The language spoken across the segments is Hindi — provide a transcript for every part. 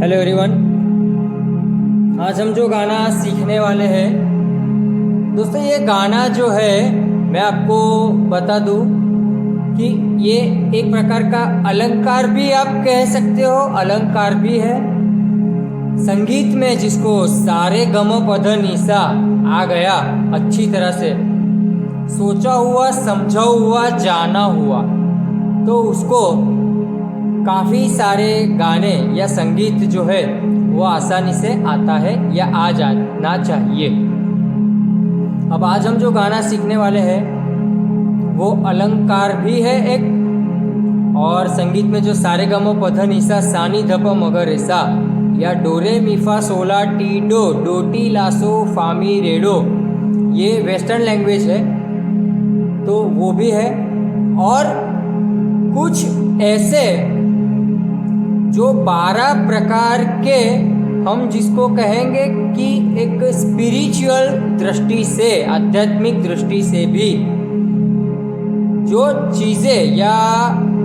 Hello everyone. आज हम जो गाना सीखने वाले हैं दोस्तों, ये गाना जो है मैं आपको बता दूं कि ये एक प्रकार का अलंकार भी आप कह सकते हो, अलंकार भी है। संगीत में जिसको सारे गम पध निसा आ गया अच्छी तरह से, सोचा हुआ समझा हुआ जाना हुआ, तो उसको काफ़ी सारे गाने या संगीत जो है वो आसानी से आता है या आ जाना चाहिए। अब आज हम जो गाना सीखने वाले हैं वो अलंकार भी है एक, और संगीत में जो सारे गमो पध निसा सानी धप मगर ऐसा या डोरे मीफा सोला T dough Doti lasso फामी redo, ये वेस्टर्न लैंग्वेज है तो वो भी है। और कुछ ऐसे जो 12 प्रकार के, हम जिसको कहेंगे कि एक स्पिरिचुअल दृष्टि से, आध्यात्मिक दृष्टि से भी जो चीज़ें या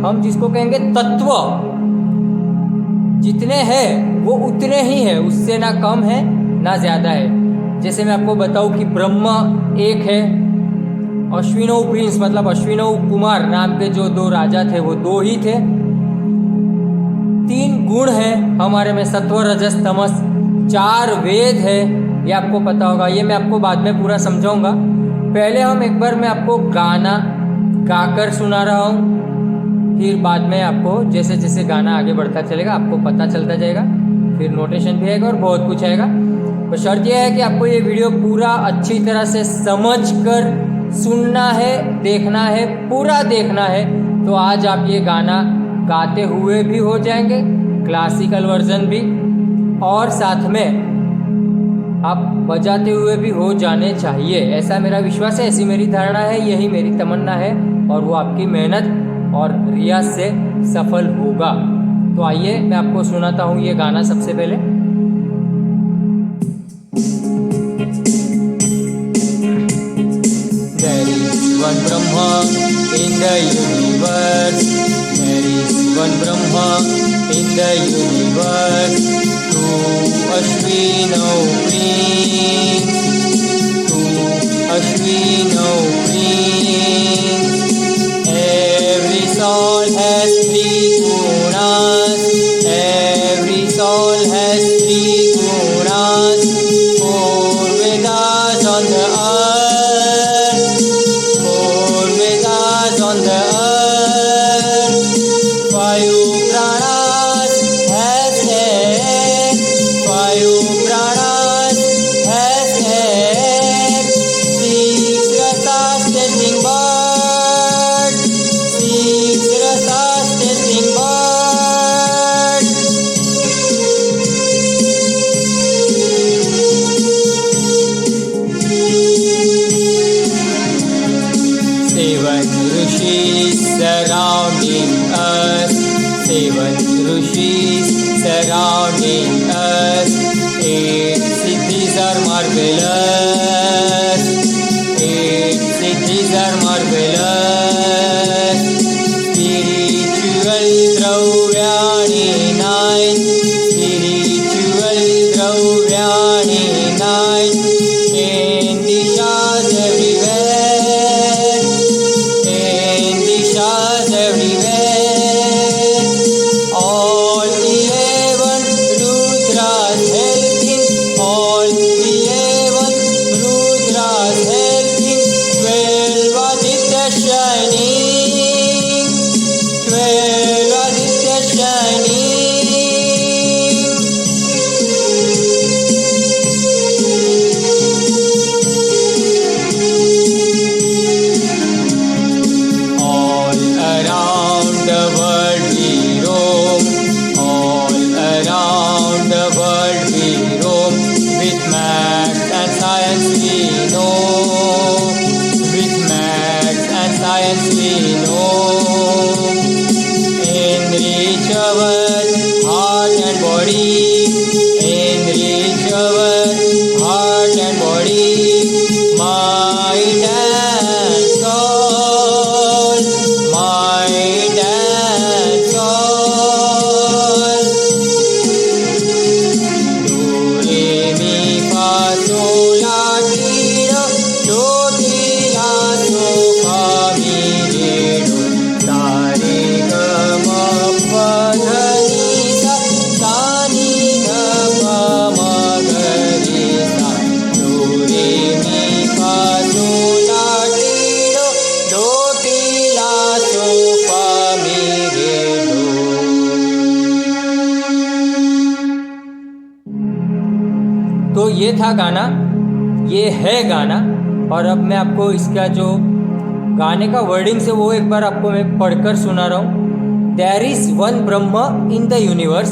हम जिसको कहेंगे तत्व जितने हैं वो उतने ही हैं, उससे ना कम है ना ज़्यादा है। जैसे मैं आपको बताऊं कि ब्रह्म एक है, अश्विनव प्रिंस मतलब अश्विनव कुमार नाम के जो 2 राजा थे वो 2 ही थे। 3 गुण है हमारे में, सत्व रजस तमस। 4 वेद है, ये आपको पता होगा, ये मैं आपको बाद में पूरा समझाऊंगा। पहले हम एक बार मैं आपको गाना गाकर सुना रहा हूँ, फिर बाद में आपको जैसे जैसे गाना आगे बढ़ता चलेगा आपको पता चलता जाएगा, फिर नोटेशन भी आएगा और बहुत कुछ आएगा। तो शर्त यह है कि आपको ये वीडियो पूरा अच्छी तरह से समझ कर सुनना है, देखना है, पूरा देखना है। तो आज आप ये गाना गाते हुए भी हो जाएंगे, क्लासिकल वर्जन भी, और साथ में आप बजाते हुए भी हो जाने चाहिए, ऐसा मेरा विश्वास है, ऐसी मेरी धारणा है, यही मेरी तमन्ना है, और वो आपकी मेहनत और रियाज से सफल होगा। तो आइए मैं आपको सुनाता हूँ ये गाना सबसे पहले। There is one Brahma in the universe. There is one Brahma in the universe. Two Ashwinav Prince, two Ashwinav Prince. Every soul has 3 gunas. Every soul has 3 gunas. 4 Vedas on the earth. 4 Vedas on the earth. 5 pranas has head. 5 pranas has head. 6 rasas tasting bird. 6 rasas tasting bird. Seven rishis surrounding us. 7 rishis surrounding us. 8 siddhis are marvelous. 8 siddhis are marvelous. Spiritual dravyani 9. Spiritual dravyani 9. 10 dishas everywhere. 10 dishas everywhere. All 11 Rudras helping. All 11 Rudras helping. 12 Aditya shining. 12 Aditya shining. All around the world we roam. All around the world we roam. With maths and science we know. With maths and science we know. Enrich our heart and body. Enrich our heart and body. Mind and soul. Mind and soul. तो ये था गाना, ये है गाना। और अब मैं आपको इसका जो गाने का वर्डिंग से वो एक बार आपको मैं पढ़कर सुना रहा हूँ। There is one Brahma in the universe.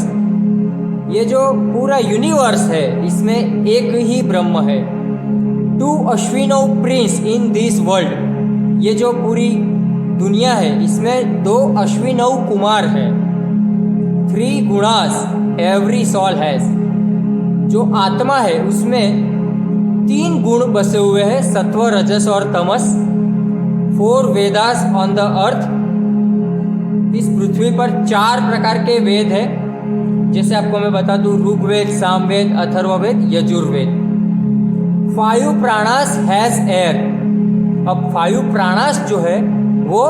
ये जो पूरा यूनिवर्स है इसमें एक ही ब्रह्म है। टू अश्विनव प्रिंस इन दिस वर्ल्ड। ये जो पूरी दुनिया है इसमें 2 अश्विनव कुमार है। 3 गुणास एवरी सोल हैज। जो आत्मा है उसमें 3 गुण बसे हुए हैं, सत्व, रजस और तमस। 4 वेदास ऑन द अर्थ। इस पृथ्वी पर 4 प्रकार के वेद है, जैसे आपको मैं बता दूं, ऋग्वेद, सामवेद, अथर्ववेद, यजुर्वेद। 5 प्राणास has air. अब 5 प्राणास जो है वो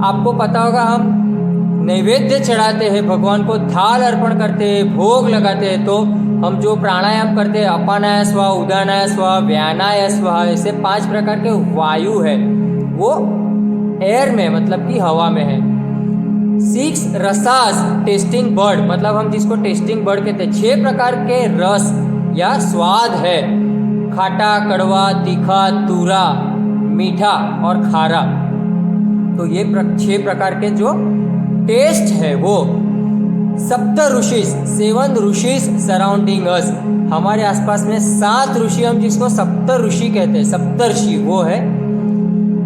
आपको पता होगा, हम नैवेद्य चढ़ाते हैं भगवान को, थाल अर्पण करते हैं, भोग लगाते हैं, तो हम जो प्राणायाम करते हैं, अपानाय स्वाहा, उदानाय स्वाहा, व्यानाय स्वाहा, ऐसे 5 प्रकार के वायु है वो एयर में, मतलब कि हवा में है। 6 रसास टेस्टिंग बर्ड, मतलब हम जिसको टेस्टिंग बर्ड कहते हैं। 6 प्रकार के रस या स्वाद है, खाटा, कड़वा, तीखा, तूरा, मीठा और खारा। तो ये 6 प्रकार के जो टेस्ट है वो। 7 ऋषि, 7 ऋषिज सराउंडिंग अस। हमारे आसपास में 7 ऋषि, हम जिसको सप्त ऋषि कहते हैं, सप्तर्षि वो है।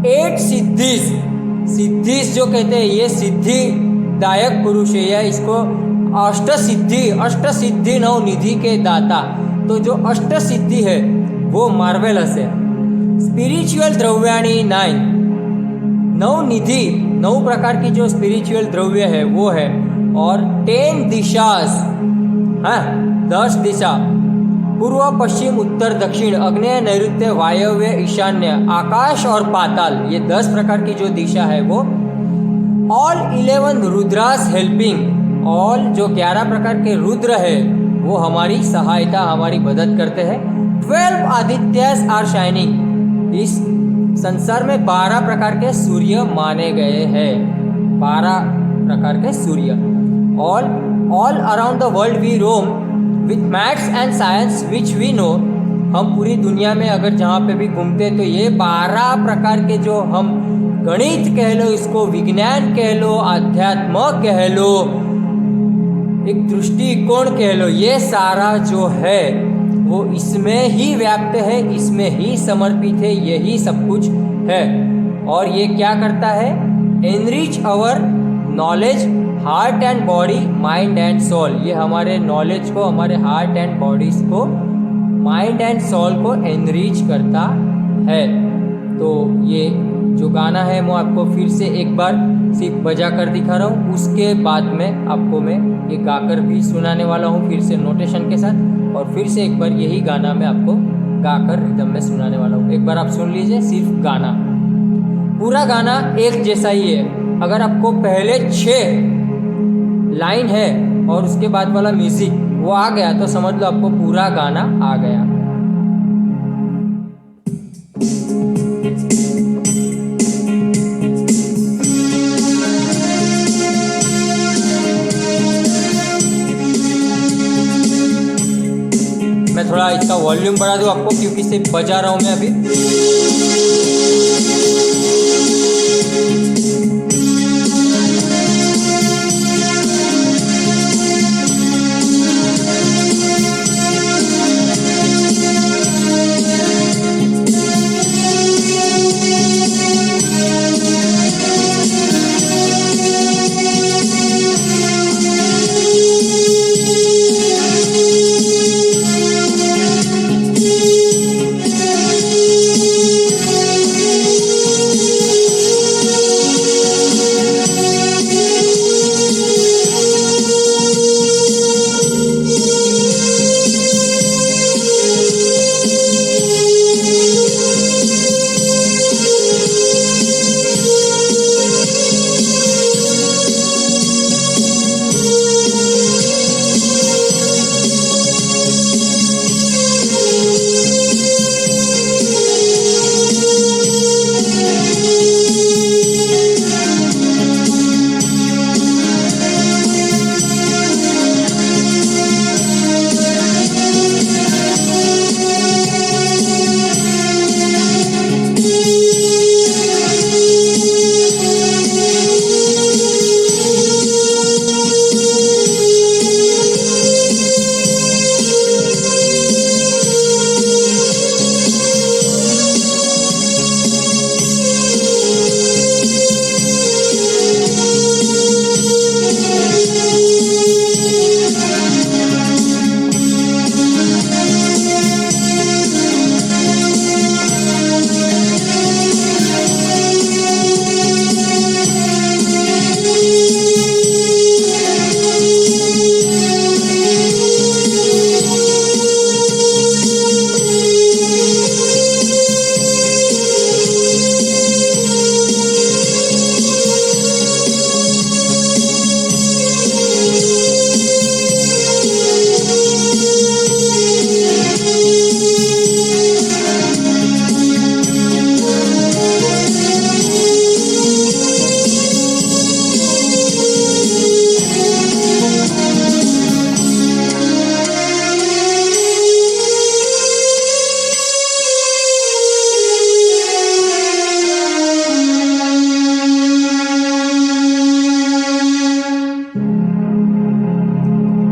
8 सिद्धिस, सिद्धिस जो कहते हैं ये सिद्धिदायक पुरुष है, या इसको अष्ट सिद्धि 9 निधि के दाता। तो जो अष्ट सिद्धि है वो मार्वेलस है। स्पिरिचुअल द्रव्याणी 9 निधि, 9 प्रकार की जो स्पिरिचुअल द्रव्य है वो है। और 10 दिशास, हाँ 10 दिशा, पूर्व, पश्चिम, उत्तर, दक्षिण, अग्नेय, नैऋत्य, वायव्य, ईशान्य, आकाश और पाताल, ये 10 प्रकार की जो दिशा है वो। All 11 Rudras helping. ऑल जो 11 प्रकार के रुद्र है वो हमारी सहायता, हमारी मदद करते हैं। 12 आदित्यास आर शाइनिंग। इस संसार में 12 प्रकार के सूर्य माने गए हैं, 12 प्रकार के सूर्य। All around the world we roam with maths and science which we know. हम पूरी दुनिया में अगर जहाँ पे भी घूमते तो ये 12 प्रकार के जो हम गणित कह लो, इसको विज्ञान कह लो, अध्यात्म कह लो, एक दृष्टिकोण कह लो, ये सारा जो है वो इसमें ही व्याप्त है, इसमें ही समर्पित है, यही सब कुछ है। और ये क्या करता है? Enrich our knowledge, heart and body, mind and soul. ये हमारे नॉलेज को, हमारे हार्ट एंड बॉडीज को, माइंड एंड सोल को एनरिच करता है। तो ये जो गाना है वो आपको फिर से एक बार सिर्फ बजा कर दिखा रहा हूँ, उसके बाद में आपको मैं ये गाकर भी सुनाने वाला हूँ फिर से नोटेशन के साथ। और फिर से एक बार यही गाना मैं आपको गाकर रिदम में सुनाने वाला हूँ। एक बार आप सुन लीजिए सिर्फ गाना, पूरा गाना एक जैसा ही है। अगर आपको पहले 6 लाइन है और उसके बाद वाला म्यूजिक वो आ गया तो समझ लो आपको पूरा गाना आ गया। मैं थोड़ा इसका वॉल्यूम बढ़ा दूँ आपको, क्योंकि सिर्फ बजा रहा हूँ मैं अभी।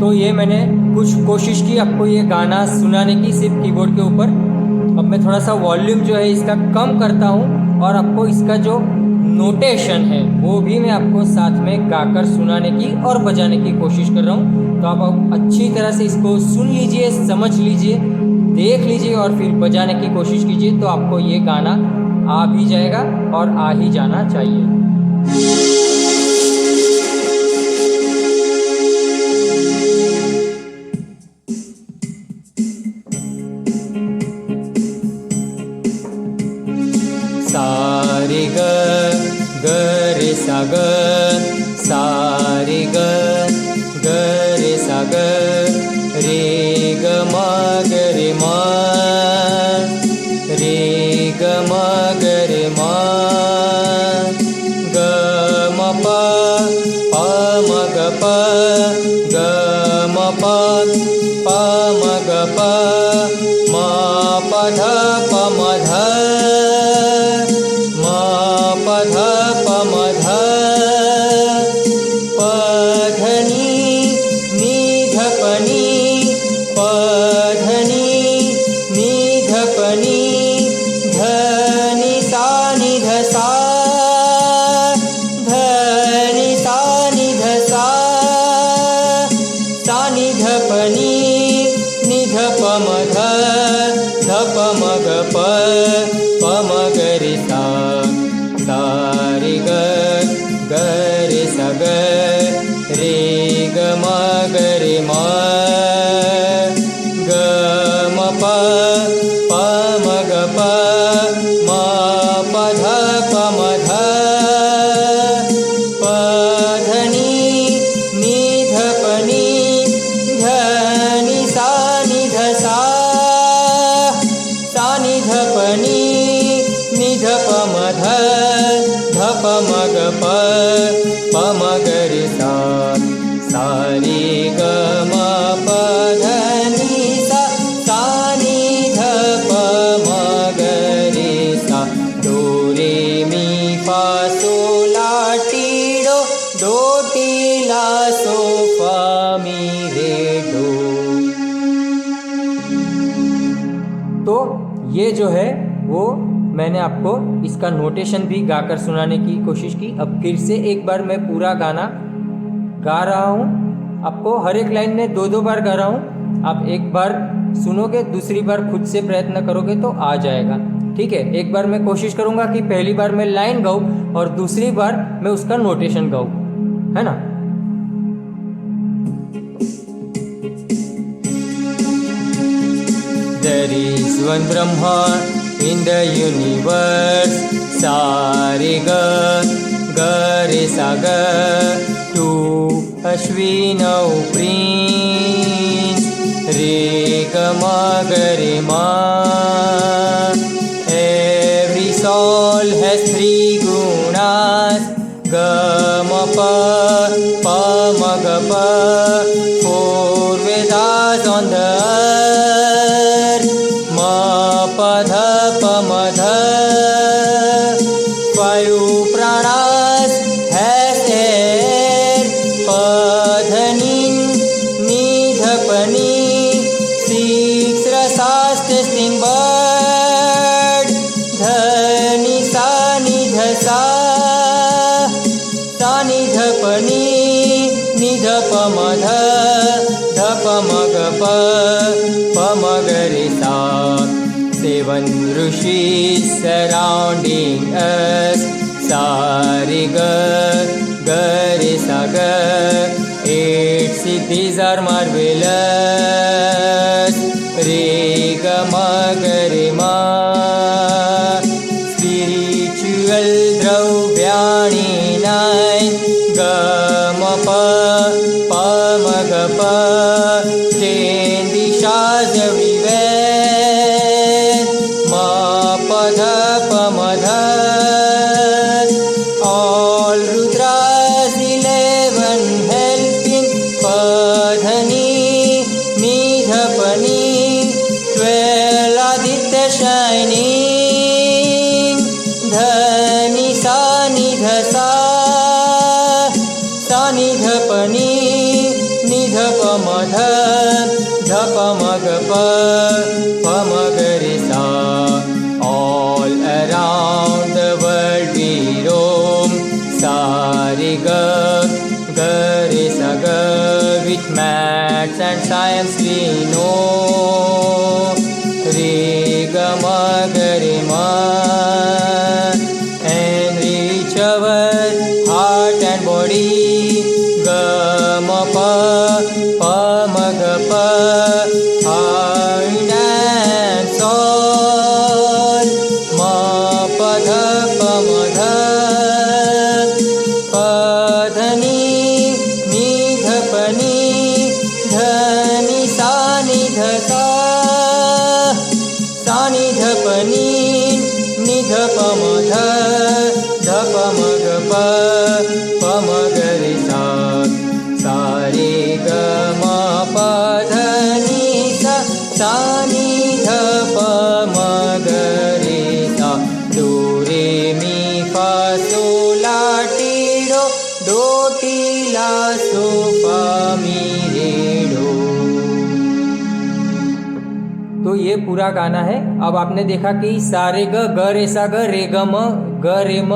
तो ये मैंने कुछ कोशिश की आपको ये गाना सुनाने की सिर्फ कीबोर्ड के ऊपर। अब मैं थोड़ा सा वॉल्यूम जो है इसका कम करता हूँ और आपको इसका जो नोटेशन है वो भी मैं आपको साथ में गाकर सुनाने की और बजाने की कोशिश कर रहा हूँ। तो आप अच्छी तरह से इसको सुन लीजिए, समझ लीजिए, देख लीजिए और फिर बजाने की कोशिश कीजिए, तो आपको ये गाना आ भी जाएगा और आ ही जाना चाहिए। सारे ग रे सा ग, सारे ग रे सा ग, रे ग म रे म, रे ग म रे म, ग म प म ग प, ग म प म ग प, म प ध प म ध, रे ग म रे म, ग म प म ग प, म प ध प म ध, प ध नि ध प नि, ध नि सा ध नि ध प नि ध प म ध, ध प म ग प म ग रे सा, सा रे ग म प ध नि सा, सा नि ध प म ग रे सा, डो रे मी फा सो ला टी डो, डो टी ला सो फा मी रे डो। तो ये जो है वो मैंने आपको इसका नोटेशन भी गाकर सुनाने की कोशिश की। अब फिर से एक बार मैं पूरा गाना गा रहा हूँ, आपको हर एक लाइन में 2-2 बार गा रहा हूँ। आप एक बार सुनोगे, दूसरी बार खुद से प्रयत्न करोगे तो आ जाएगा, ठीक है। एक बार मैं कोशिश करूँगा कि पहली बार मैं लाइन गाऊँ और दूसरी बार मैं उसका नोटेशन गाऊँ, है ना। There is one Brahma in the universe, sa re ga re sa ga, two Ashwinau prince, re ga ma re ma. Every soul has 3 gunas, ga ma pa ma ga pa, 4 Vedas on the earth, ma pa dha pa ma dha, 5 pranas has air, pa dha ni dha pa ni, 6 rasas tasting bird, dha ni sa sa ni dha pa ni dha pa ma dha pa ma ga pa ma ga re sa. 7 rishis surrounding us, sa re ga re sa ga, 8 siddhis are marvelous, re ga ma ga re ma. Spiritual drauvyani 9, ga ma pa ma ga pa, 10 dishas everywhere, ma pa dha pa ma dha. All Rudras 11 helping, pa dha ni dha pa ni, 12 Aditya shining, dha ni sa sa ni dha pa ni dha pa म ध प म ग प म ग रे सा. All around the world we roam. Sa re ga ga re sa ga. With maths and science we know. Re ga ma ga re ma. Enrich our heart and body. Ga ma pa pa ma ga pa. Heart and soul. Ma pa dha pa ma dha. Pa dha ni dha pa ni. Dha ni sa dha sa. Sa ni dha pa ni dha pa ma dha. Dha pa ma ga pa ma ga re sa. Sa re ga ma pa dha ni sa. Sa ni dha pa ma ga re sa. Do re mi fa sol la ti do. Do ti la so fa mi re do. तो ये पूरा गाना है. अब आपने देखा कि सारे ग रे सा ग रे ग म ग रे म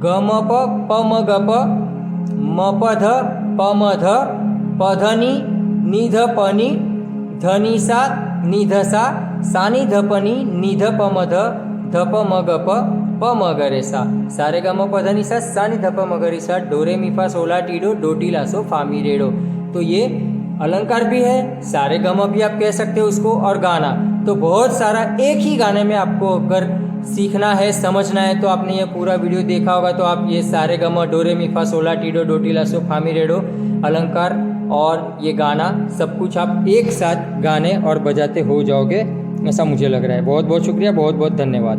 ग म प म ग प म प ध प म ध प ध नि ध प नि ध नि सा ध सा सा नि ध प नि ध प म ध ध प म ग प म ग रे सा. सारे ग म प ध नि सा नि ध प म ग रे सा. डो रे मी फा सोला टी डो. डो टी ला सो फा मी रे डो. तो ये अलंकार भी है, सारे गमा भी आप कह सकते हो उसको, और गाना. तो बहुत सारा एक ही गाने में आपको अगर सीखना है, समझना है, तो आपने ये पूरा वीडियो देखा होगा. तो आप ये सारे गमा डो रे मी फा सोला टी डो. डो टी ला सो फा मी रे डो अलंकार और ये गाना सब कुछ आप एक साथ गाने और बजाते हो जाओगे, ऐसा मुझे लग रहा है. बहुत बहुत शुक्रिया, बहुत बहुत धन्यवाद.